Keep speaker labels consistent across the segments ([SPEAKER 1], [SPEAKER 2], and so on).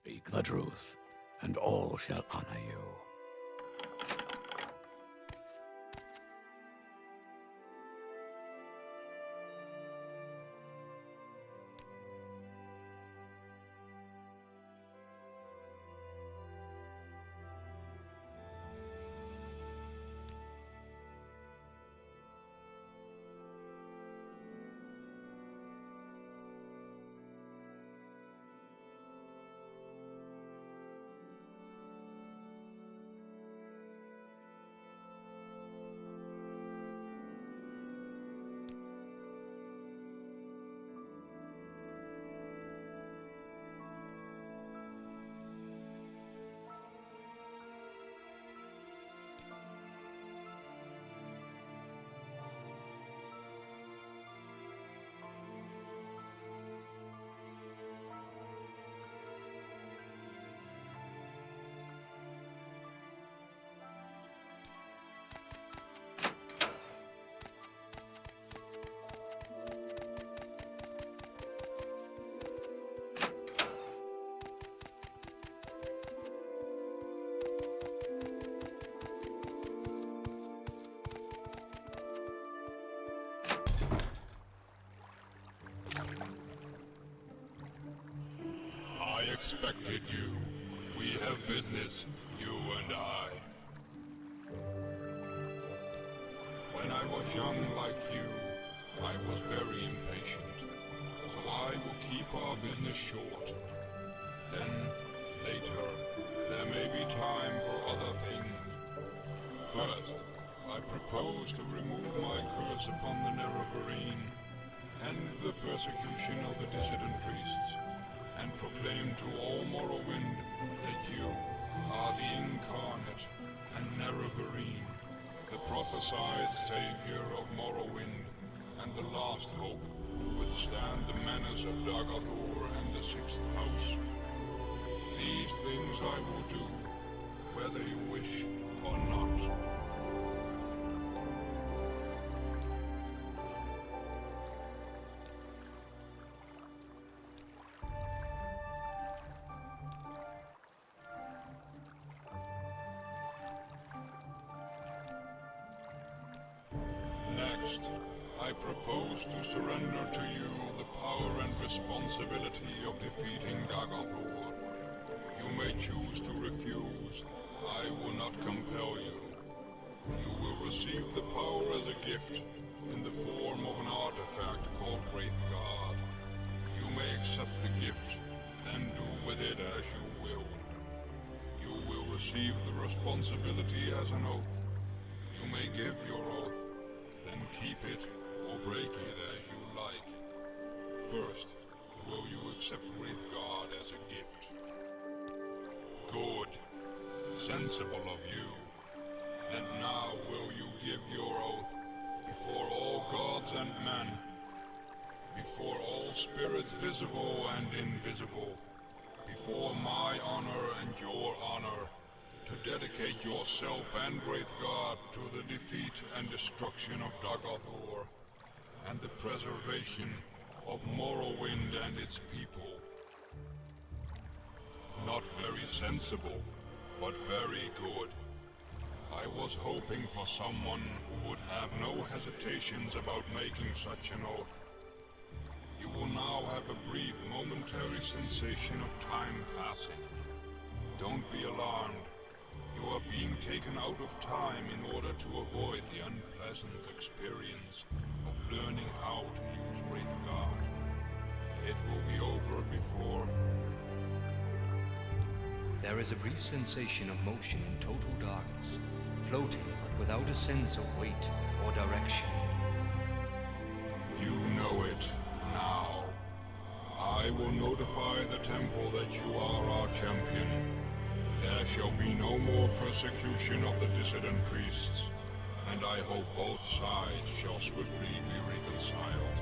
[SPEAKER 1] Speak the truth, and all shall honor you.
[SPEAKER 2] I expected you. We have business, you and I. When I was young like you, I was very impatient, so I will keep our business short. Then, later, there may be time for other things. First, I propose to remove my curse upon the Nerevarine, end the persecution of the dissident priests, and proclaim to all Morrowind that you are the incarnate and Nerevarine, the prophesied savior of Morrowind, and the last hope to withstand the menace of Daggothor and the Sixth House. These things I will do, whether you wish or not. Next, I propose to surrender to you the power and responsibility of defeating Daggothor. You may choose to refuse. I will not compel you. You will receive the power as a gift in the form of an artifact called Wraithguard. You may accept the gift, then do with it as you will. You will receive the responsibility as an oath. You may give your oath, then keep it or break it as you like. First, will you accept Wraithguard as a gift? Good. Sensible of you. And now will you give your oath before all gods and men, before all spirits visible and invisible, before my honor and your honor, to dedicate yourself and Wraithguard to the defeat and destruction of Daggothor, and the preservation of Morrowind and its people. Not very sensible, but very good. I was hoping for someone who would have no hesitations about making such an oath. You will now have a brief momentary sensation of time passing. Don't be alarmed. You are being taken out of time in order to avoid the unpleasant experience of learning how to use Wraithguard. It will be over before...
[SPEAKER 3] There is a brief sensation of motion in total darkness, floating but without a sense of weight or direction.
[SPEAKER 2] You know it now. I will notify the temple that you are our champion. There shall be no more persecution of the dissident priests, and I hope both sides shall swiftly be reconciled.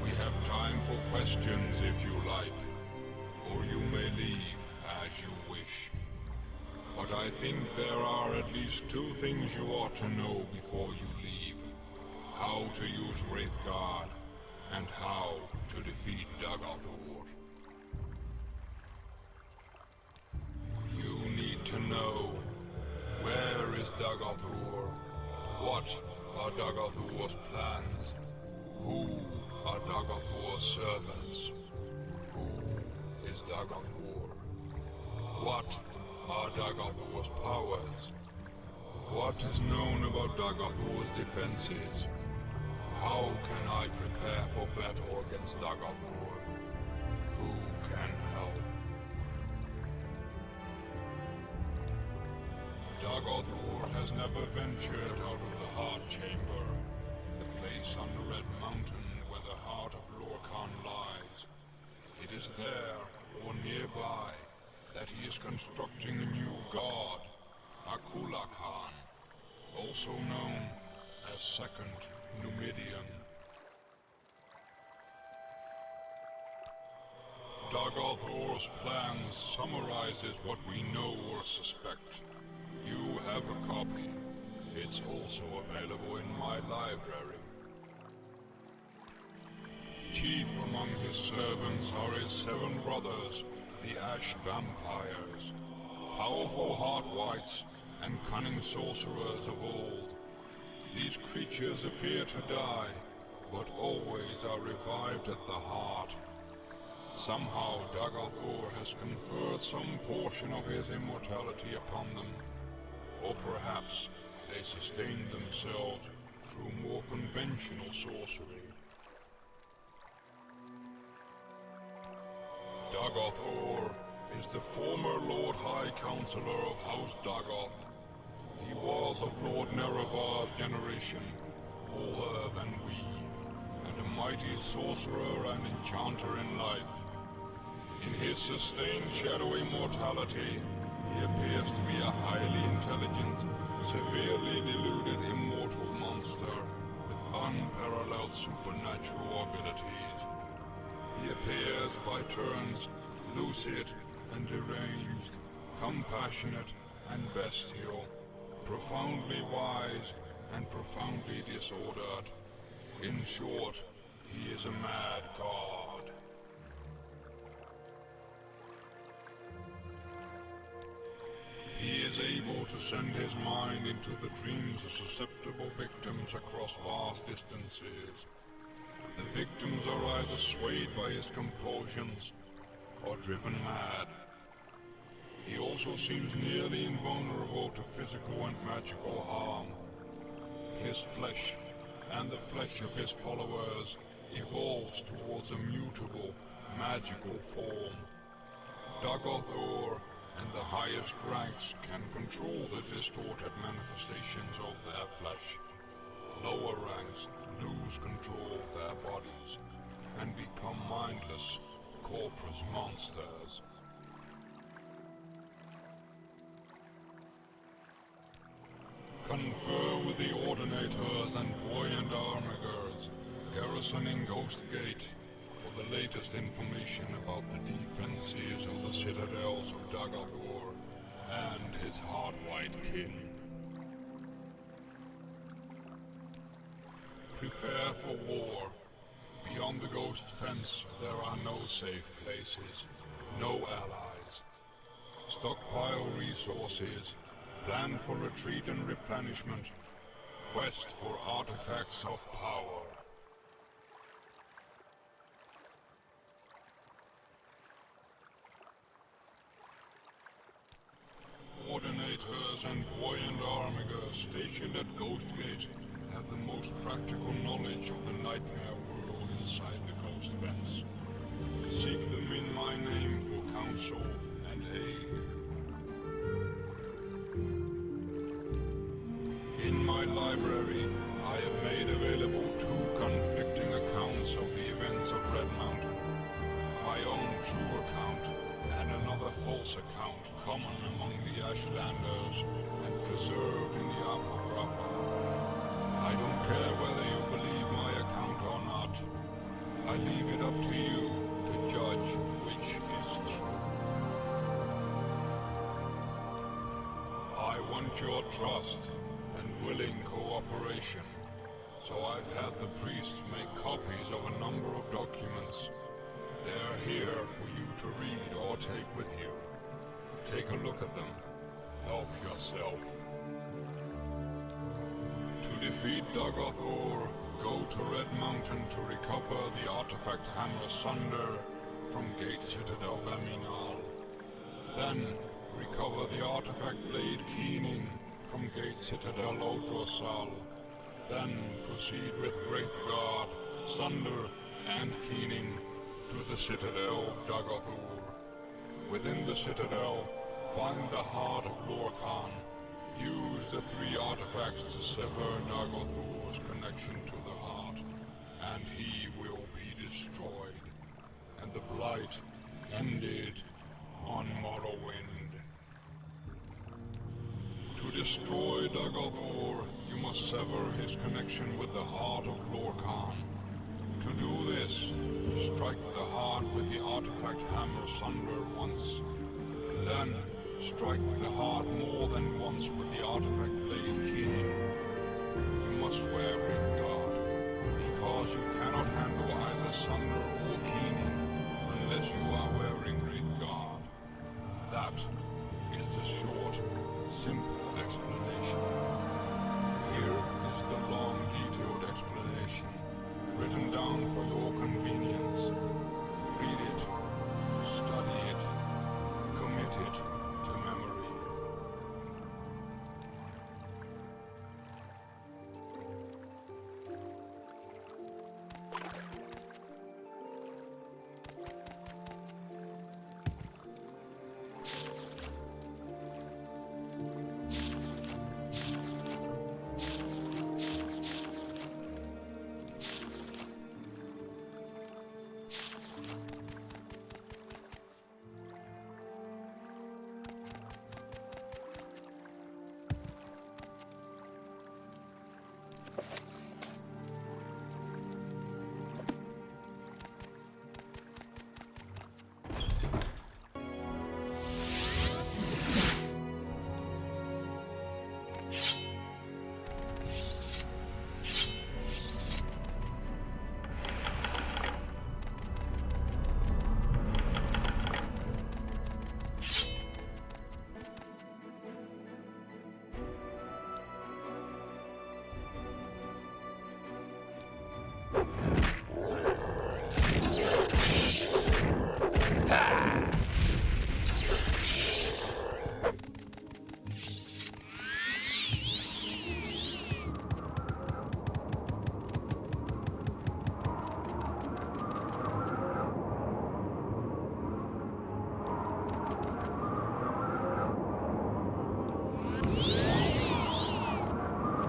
[SPEAKER 2] We have time for questions if you like, or you may leave as you wish. But I think there are at least two things you ought to know before you leave. How to use Wraithguard, and how to defeat Daggothor. know. Where is Daggothur? What are Daggothur's plans? Who are Daggothur's servants? Who is Daggothur? What are Daggothur's powers? What is known about Daggothur's defenses? How can I prepare for battle against Daggothur? Who can help? Daggothur has never ventured out of the Heart Chamber, the place on the Red Mountain where the heart of Lorkhan lies. It is there, or nearby, that he is constructing a new god, Akula Khan, also known as Second Numidian. Daggothur's plans summarizes what we know or suspect. You have a copy. It's also available in my library. Chief among his servants are his 7 brothers, the Ash Vampires, powerful Heart-Wights and cunning sorcerers of old. These creatures appear to die, but always are revived at the heart. Somehow Daggothur has conferred some portion of his immortality upon them, or perhaps they sustain themselves through more conventional sorcery. Daggothur is the former Lord High Counselor of House Daggoth. He was of Lord Nerevar's generation, older than we, and a mighty sorcerer and enchanter in life. In his sustained shadowy mortality, he appears to be a highly intelligent, severely deluded immortal monster with unparalleled supernatural abilities. He appears by turns lucid and deranged, compassionate and bestial, profoundly wise and profoundly disordered. In short, he is a mad god. He is able to send his mind into the dreams of susceptible victims across vast distances. The victims are either swayed by his compulsions or driven mad. He also seems nearly invulnerable to physical and magical harm. His flesh, and the flesh of his followers, evolves towards a mutable, magical form. Daggothur and the highest ranks can control the distorted manifestations of their flesh. Lower ranks lose control of their bodies and become mindless, corpus monsters. Confer with the Ordinators and Voyant Armigers, garrisoning Ghost Gate, for the latest information about the defenses of the citadels of Daggothur and his Heart-Wight kin. Prepare for war. Beyond the Ghost Fence, there are no safe places, no allies. Stockpile resources, plan for retreat and replenishment, quest for artifacts of power. Ordinators and Voyant Armigers stationed at Ghost Gate have the most practical knowledge of the nightmare world inside the Ghost Fence. Seek them in my name for counsel and aid. In my library, I have made available 2 conflicting accounts of the events of Red Mountain. My own true account, and another false account common among the Ashlanders and preserved in the Apocrypha. I don't care whether you believe my account or not. I leave it up to you to judge which is true. I want your trust and willing cooperation, so I've had the priests make copies of a number of documents. They're here for you to read or take with you. Take a look at them. Help yourself. To defeat Daggothor, go to Red Mountain to recover the artifact Hammer Sunder from Gate Citadel Vaminal. Then, recover the artifact Blade Keening from Gate Citadel Odorsal. Then, proceed with Great Guard, Sunder, and Keening to the Citadel Daggothor. Within the Citadel, find the heart of Lorkhan. Use the 3 artifacts to sever Daggothor's connection to the heart, and he will be destroyed, and the Blight ended on Morrowind. To destroy Daggothor, you must sever his connection with the heart of Lorkhan. To do this, strike the heart with the artifact Hammer Sunder once. Then, strike the heart more than once with the artifact Blade Keening. You must wear Ridgard, because you cannot handle either Sunder or Keening unless you are wearing Ridgard. That is the short, simple explanation. Here is the long, detailed explanation, written down for your convenience. Read it, study it, commit it to memory.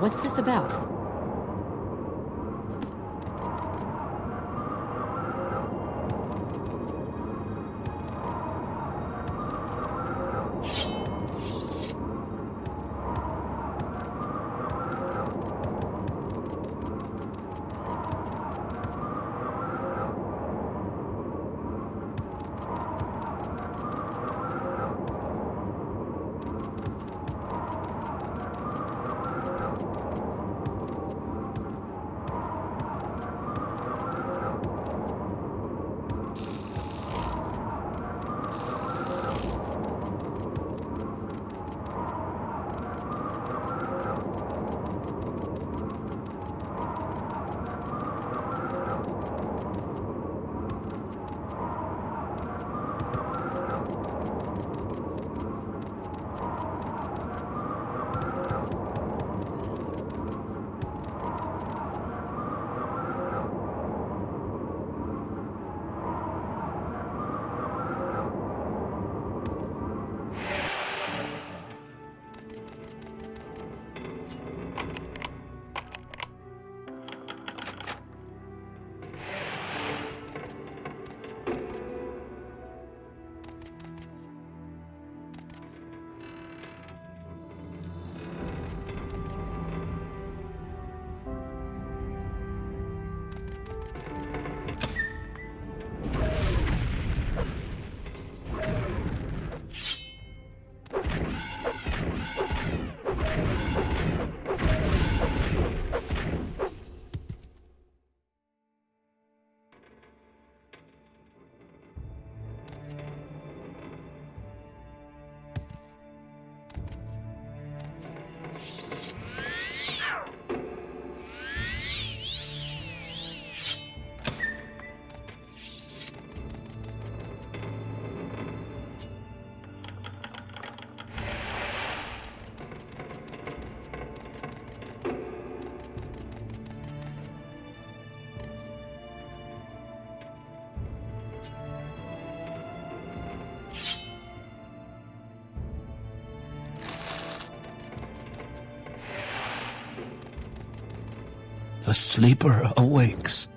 [SPEAKER 4] What's this about?
[SPEAKER 1] The sleeper awakes.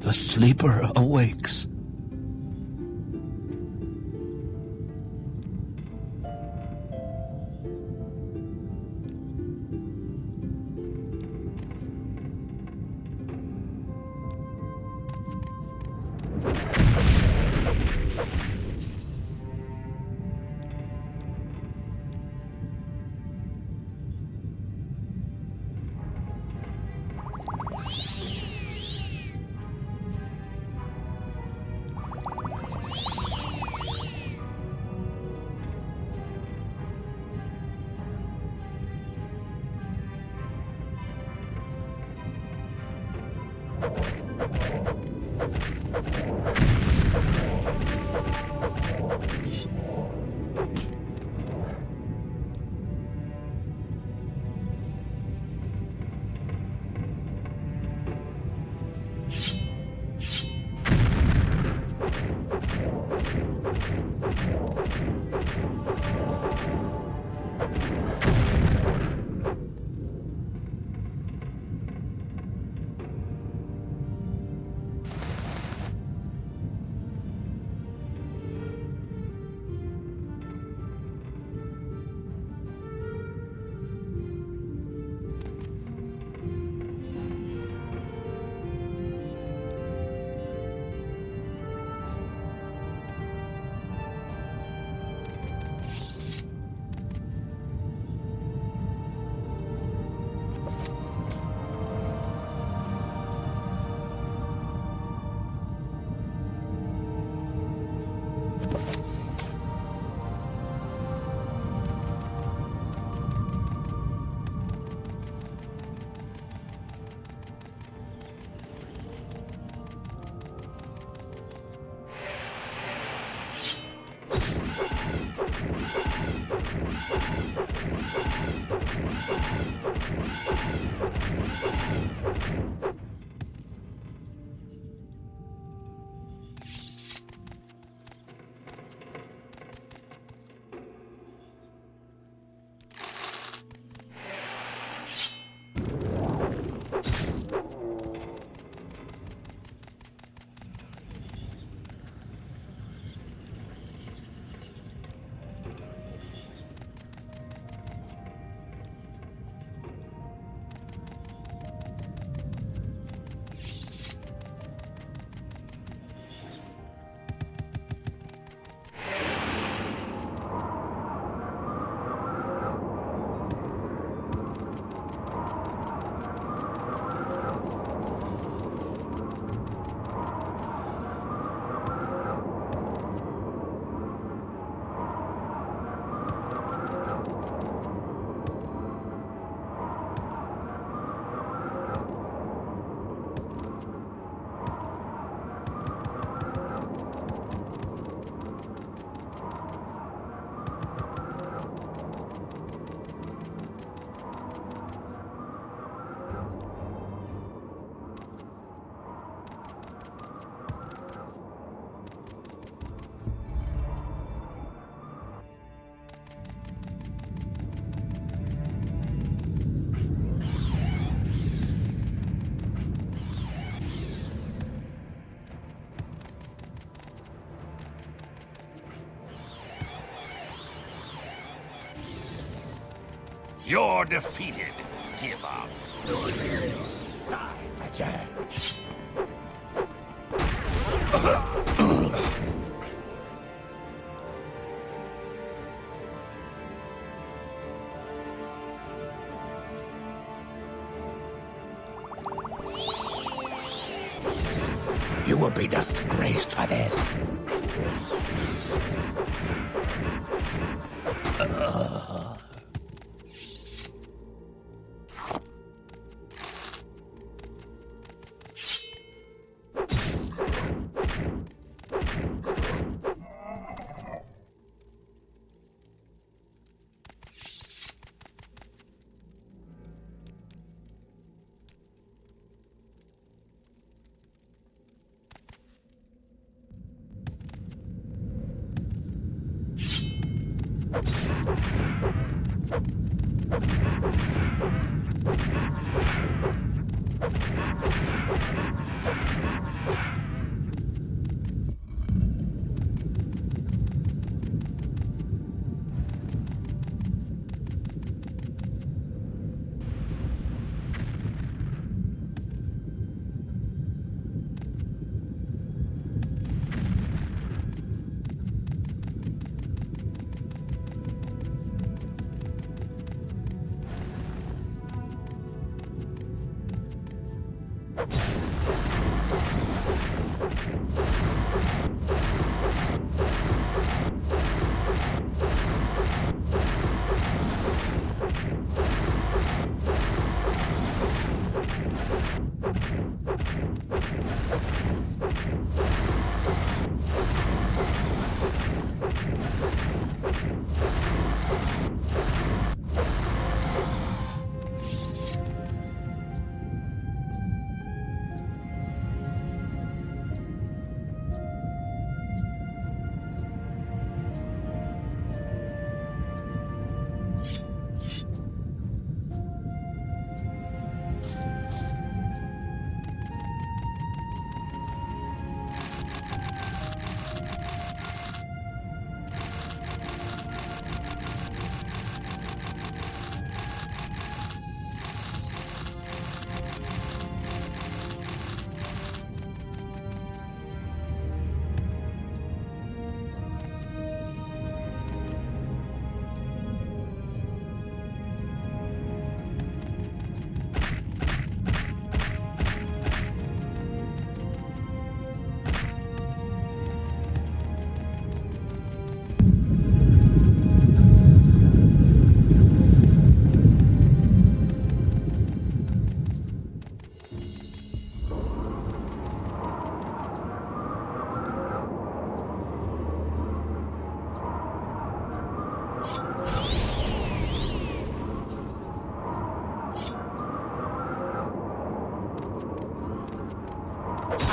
[SPEAKER 1] The sleeper awakes.
[SPEAKER 5] You're defeated. Give up.
[SPEAKER 1] You will be disgraced for this.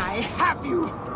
[SPEAKER 6] I have you!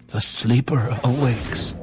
[SPEAKER 1] The sleeper awakes.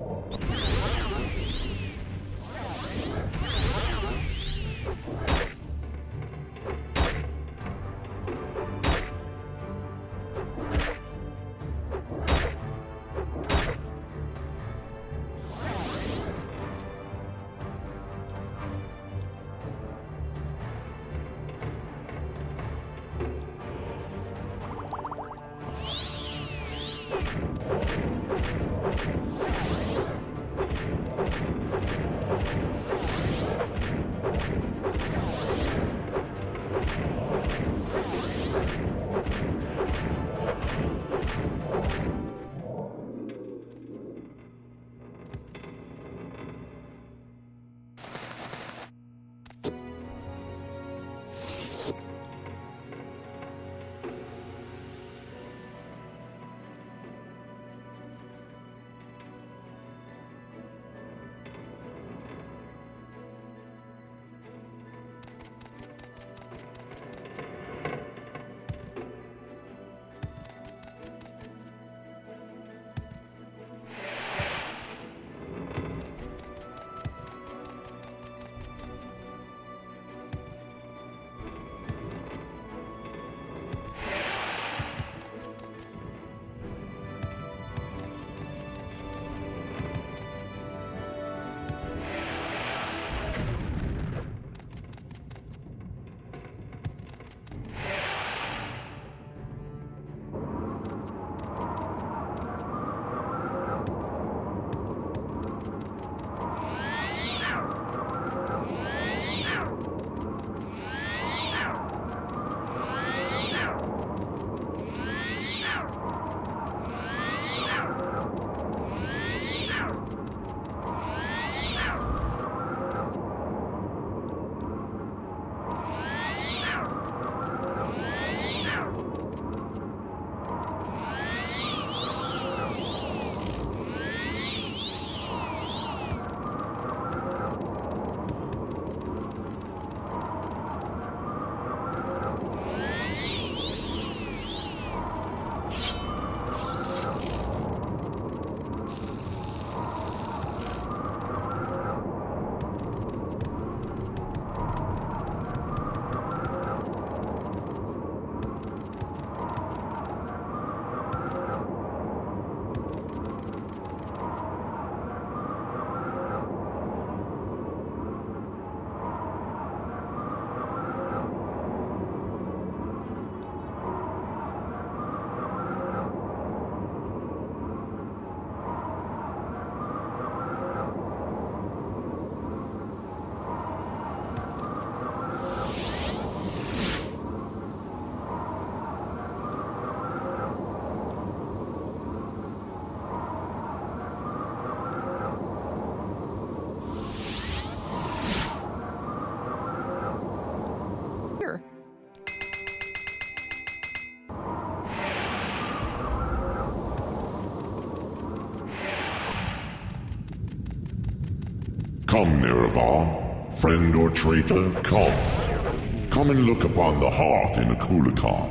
[SPEAKER 6] Come, Miravar, friend or traitor, come. Come and look upon the heart in Akulikan,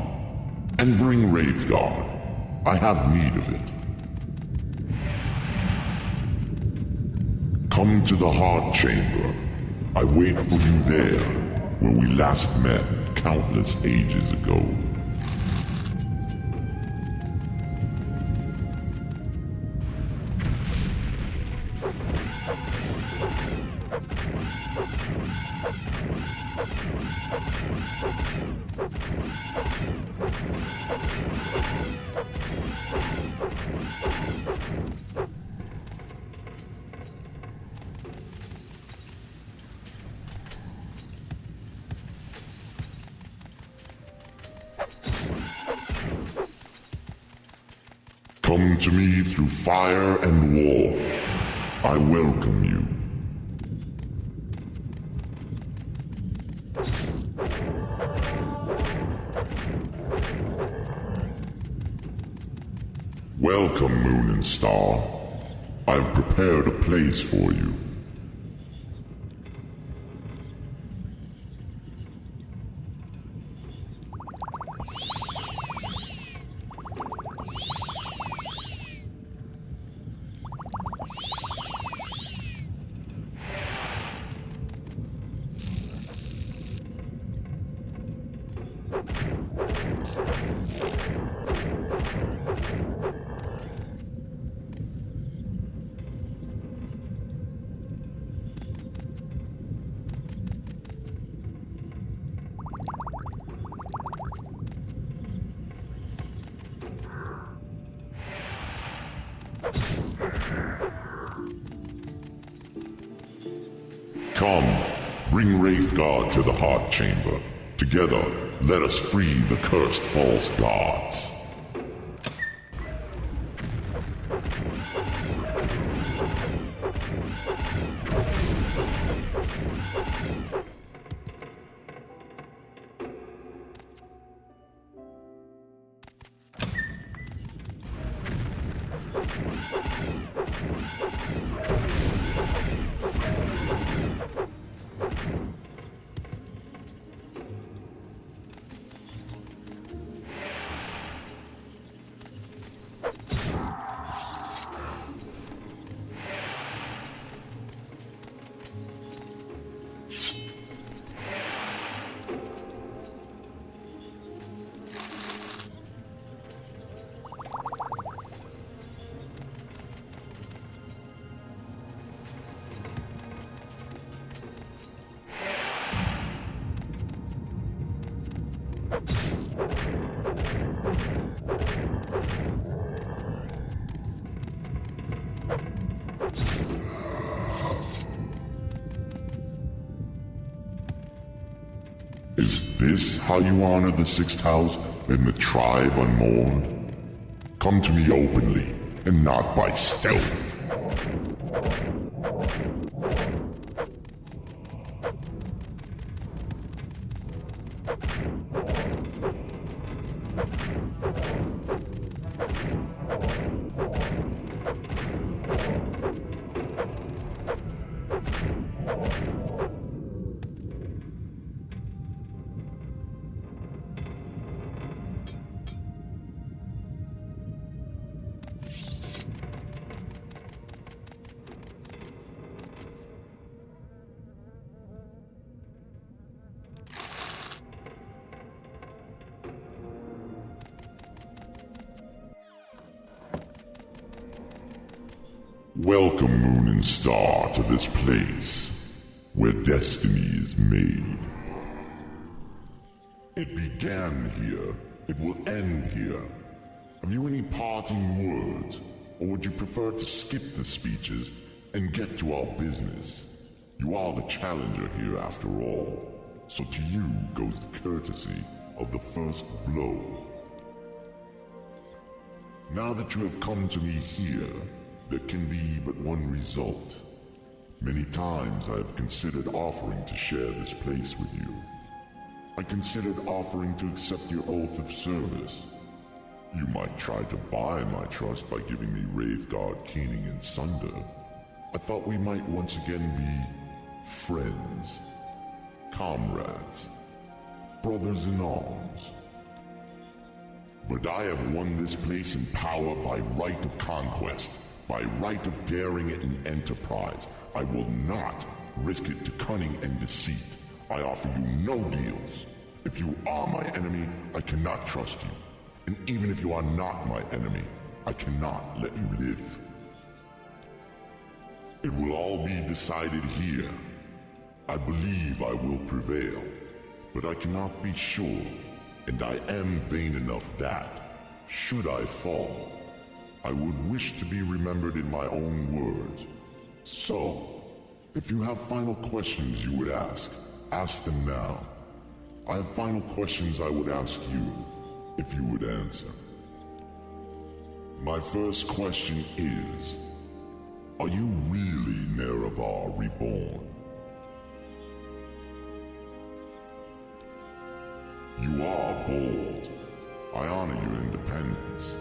[SPEAKER 6] and bring Wraithguard. I have need of it. Come to the Heart Chamber. I wait for you there, where we last met countless ages ago. come to me through fire and war. I welcome you. Welcome, Moon and Star. I've prepared a place for you. Come, bring Wraithguard to the Heart Chamber. Together, let us free the cursed false gods. Is this how you honor the Sixth House and the Tribe Unmourned? Come to me openly, and not by stealth. Welcome, Moon and Star, to this place where destiny is made. It began here. It will end here. Have you any parting words, or would you prefer to skip the speeches and get to our business? You are the challenger here after all, so to you goes the courtesy of the first blow. Now that you have come to me here, there can be but one result. Many times I have considered offering to share this place with you. I considered offering to accept your oath of service. You might try to buy my trust by giving me Wraithguard, Keening, and Sunder. I thought we might once again be friends, comrades, brothers in arms. But I have won this place in power by right of conquest. By right of daring and enterprise. I will not risk it to cunning and deceit. I offer you no deals. If you are my enemy, I cannot trust you. And even if you are not my enemy, I cannot let you live. It will all be decided here. I believe I will prevail, but I cannot be sure, and I am vain enough that, should I fall, I would wish to be remembered in my own words. So, if you have final questions you would ask them now. I have final questions I would ask you, if you would answer. My first question is, are you really Nerevar reborn? You are bold. I honor your independence.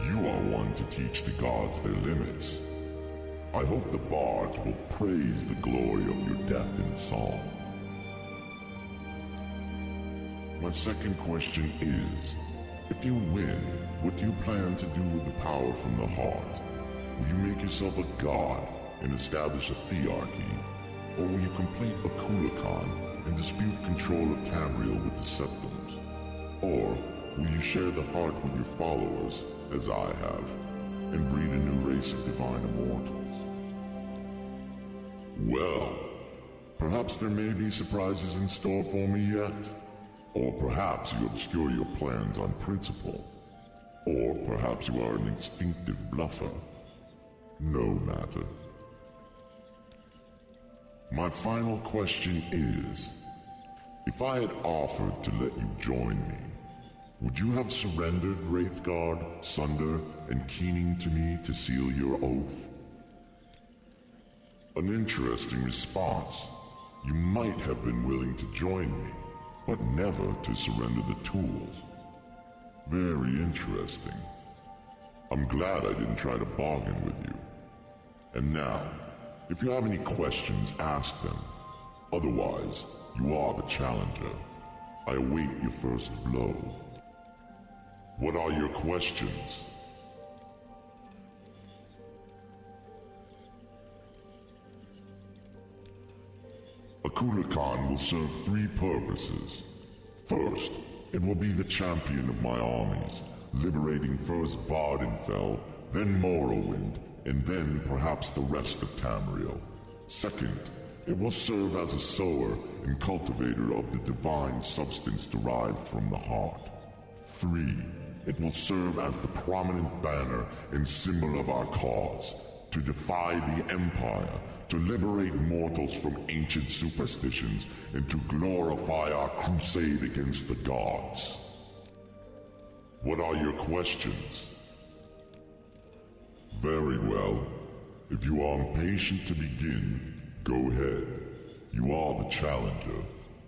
[SPEAKER 6] You are one to teach the gods their limits. I hope the bards will praise the glory of your death in song. My second question is, if you win, what do you plan to do with the power from the heart? Will you make yourself a god and establish a thearchy? Or will you complete a Kulakan and dispute control of Tamriel with the Septums? Or will you share the heart with your followers, as I have, and breed a new race of divine immortals? Well, perhaps there may be surprises in store for me yet. Or perhaps you obscure your plans on principle. Or perhaps you are an instinctive bluffer. No matter. My final question is, if I had offered to let you join me, would you have surrendered Wraithguard, Sunder, and Keening to me to seal your oath? An interesting response. You might have been willing to join me, but never to surrender the tools. Very interesting. I'm glad I didn't try to bargain with you. And now, if you have any questions, ask them. Otherwise, you are the challenger. I await your first blow. What are your questions? A Kulakan will serve three purposes. First, it will be the champion of my armies, liberating first Vardenfell, then Morrowind, and then perhaps the rest of Tamriel. Second, it will serve as a sower and cultivator of the divine substance derived from the heart. 3, it will serve as the prominent banner and symbol of our cause, to defy the Empire, to liberate mortals from ancient superstitions, and to glorify our crusade against the gods. What are your questions? Very well. If you are impatient to begin, go ahead. You are the challenger.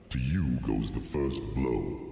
[SPEAKER 6] To you goes the first blow.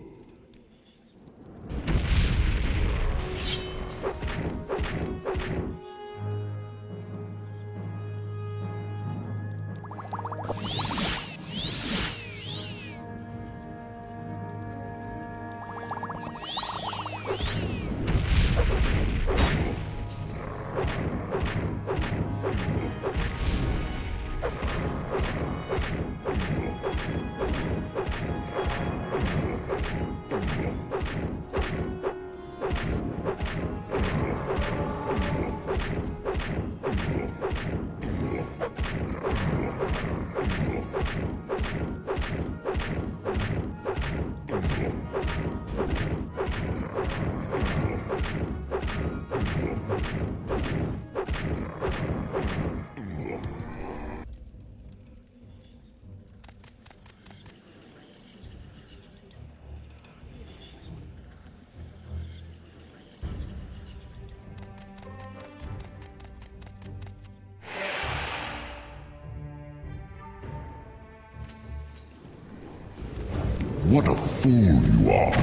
[SPEAKER 6] What a fool you are.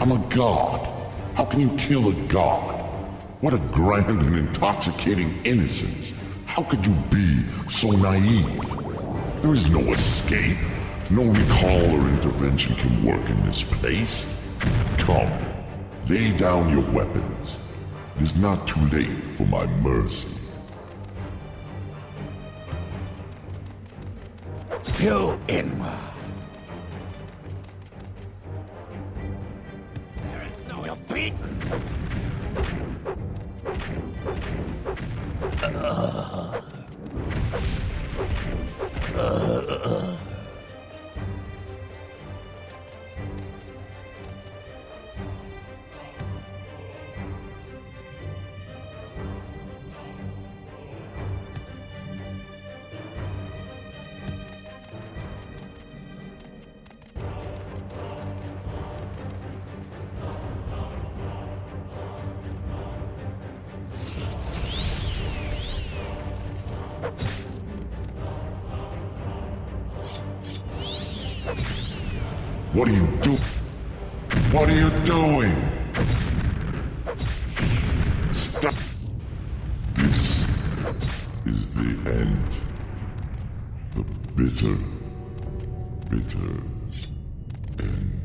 [SPEAKER 6] I'm a god. How can you kill a god? What a grand and intoxicating innocence. How could you be so naive? There is no escape. No recall or intervention can work in this place. Come, lay down your weapons. It is not too late for my mercy.
[SPEAKER 1] You inward. There is no you're beaten.
[SPEAKER 6] What are you doing? What are you doing? Stop. This is the end. The bitter, bitter end.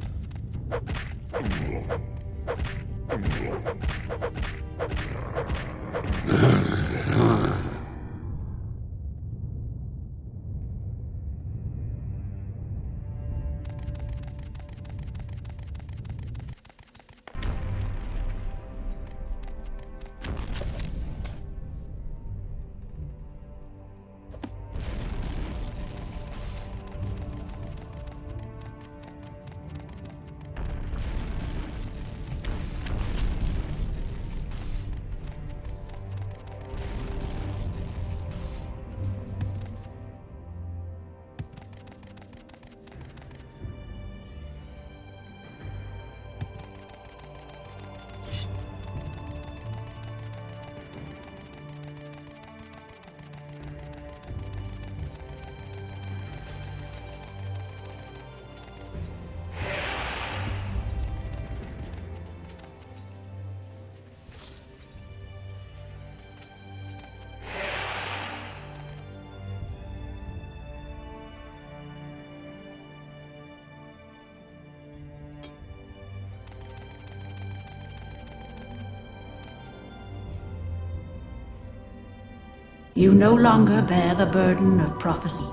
[SPEAKER 4] You no longer bear the burden of prophecy.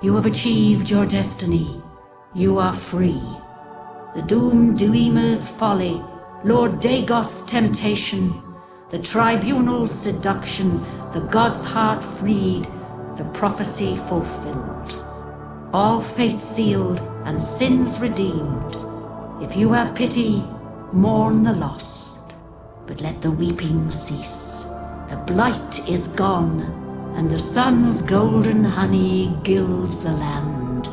[SPEAKER 4] You have achieved your destiny. You are free. The doomed Duima's folly, Lord Dagoth's temptation, the tribunal's seduction, the god's heart freed, the prophecy fulfilled. All fate sealed and sins redeemed. If you have pity, mourn the lost, but let the weeping cease. The blight is gone, and the sun's golden honey gilds the land.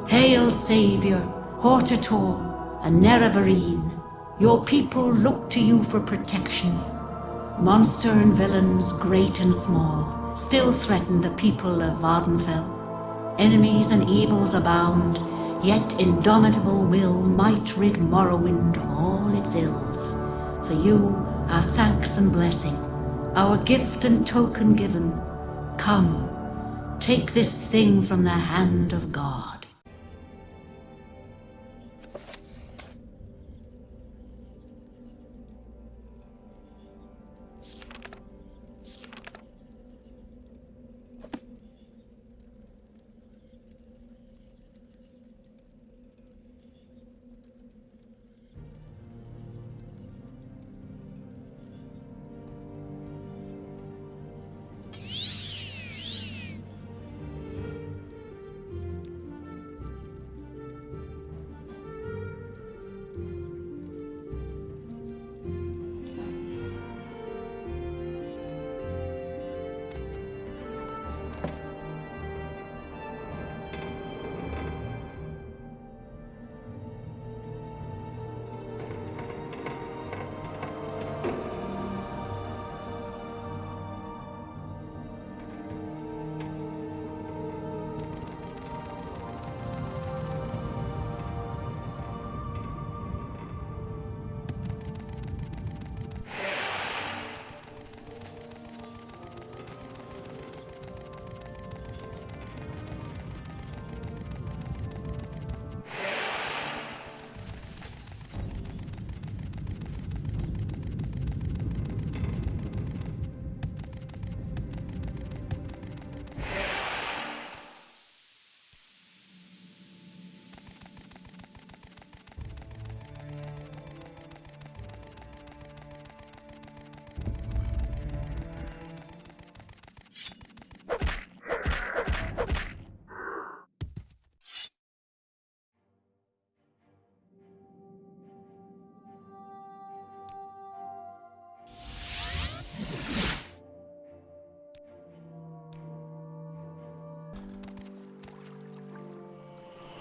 [SPEAKER 4] Hail, Savior, Hortator, and Nerevarine. Your people look to you for protection. Monster and villains, great and small, still threaten the people of Vardenfell. Enemies and evils abound, yet indomitable will might rid Morrowind of all its ills. For you, our thanks and blessing, our gift and token given. Come, take this thing from the hand of God.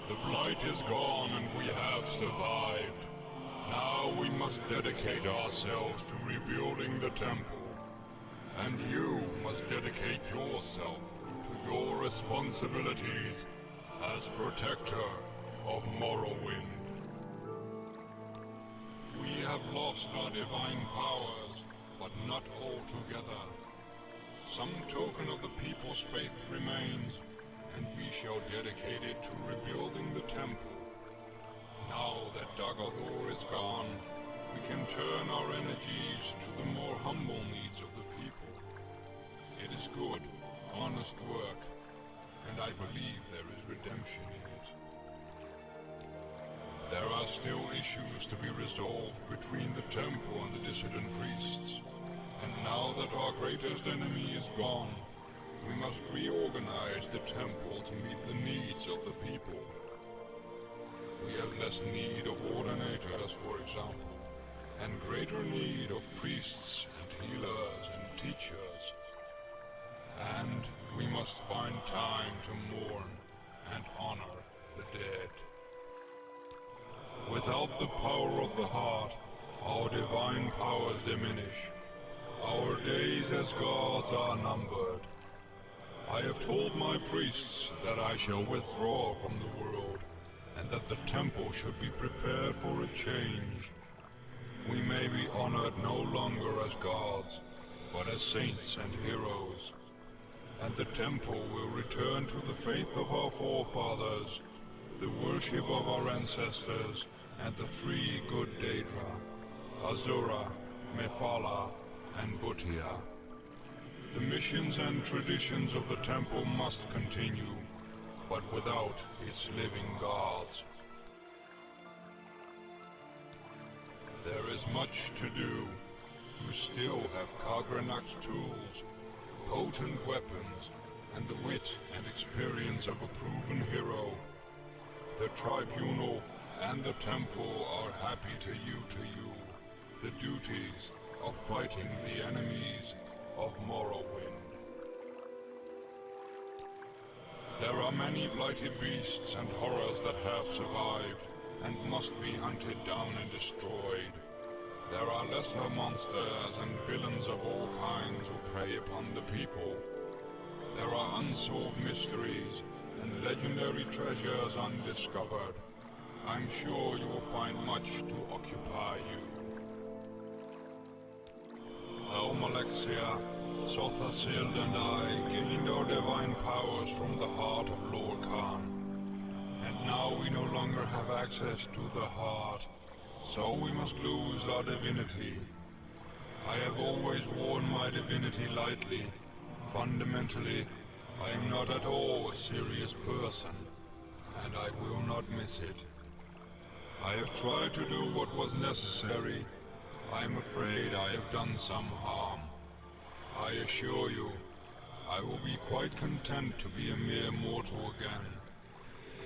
[SPEAKER 2] The blight is gone and we have survived. Now we must dedicate ourselves to rebuilding the temple. And you must dedicate yourself to your responsibilities as protector of Morrowind. We have lost our divine powers, but not altogether. Some token of the people's faith remains, and we shall dedicate it to rebuilding the temple. Now that Dagorthor is gone, we can turn our energies to the more humble needs of the people. It is good, honest work, and I believe there is redemption in it. There are still issues to be resolved between the temple and the dissident priests, and now that our greatest enemy is gone, we must reorganize the temple to meet the needs of the people. We have less need of ordinators, for example, and greater need of priests and healers and teachers. And we must find time to mourn and honor the dead. Without the power of the heart, our divine powers diminish. Our days as gods are numbered. I have told my priests that I shall withdraw from the world, and that the temple should be prepared for a change. We may be honored no longer as gods, but as saints and heroes. And the temple will return to the faith of our forefathers, the worship of our ancestors, and the three good Daedra, Azura, Mephala, and Bhutia. The missions and traditions of the temple must continue, but without its living gods. There is much to do. You still have Kagranak's tools, potent weapons, and the wit and experience of a proven hero. The tribunal and the temple are happy to you the duties of fighting the enemies of Morrowind. There are many blighted beasts and horrors that have survived, and must be hunted down and destroyed. There are lesser monsters and villains of all kinds who prey upon the people. There are unsolved mysteries and legendary treasures undiscovered. I'm sure you will find much to occupy you. Almalexia, Sothasil and I gained our divine powers from the heart of Lord Khan. And now we no longer have access to the heart, so we must lose our divinity. I have always worn my divinity lightly. Fundamentally, I am not at all a serious person, and I will not miss it. I have tried to do what was necessary. I am afraid I have done some harm. I assure you, I will be quite content to be a mere mortal again,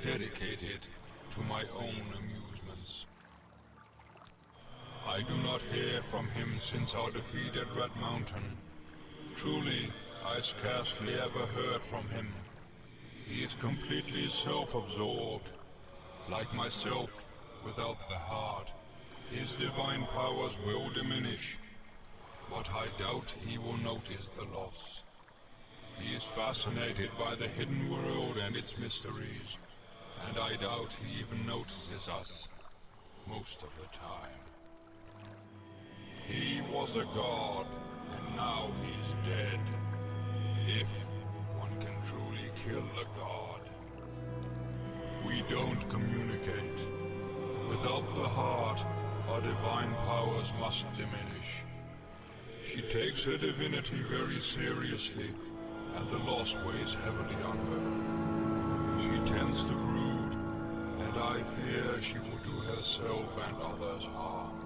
[SPEAKER 2] dedicated to my own amusements. I do not hear from him since our defeat at Red Mountain. Truly, I scarcely ever heard from him. He is completely self-absorbed. Like myself, without the heart, his divine powers will diminish, but I doubt he will notice the loss. He is fascinated by the hidden world and its mysteries, and I doubt he even notices us most of the time. He was a god, and now he's dead. If one can truly kill a god. We don't communicate. Without the heart, our divine powers must diminish. She takes her divinity very seriously, and the loss weighs heavily on her. She tends to brood, and I fear she will do herself and others harm.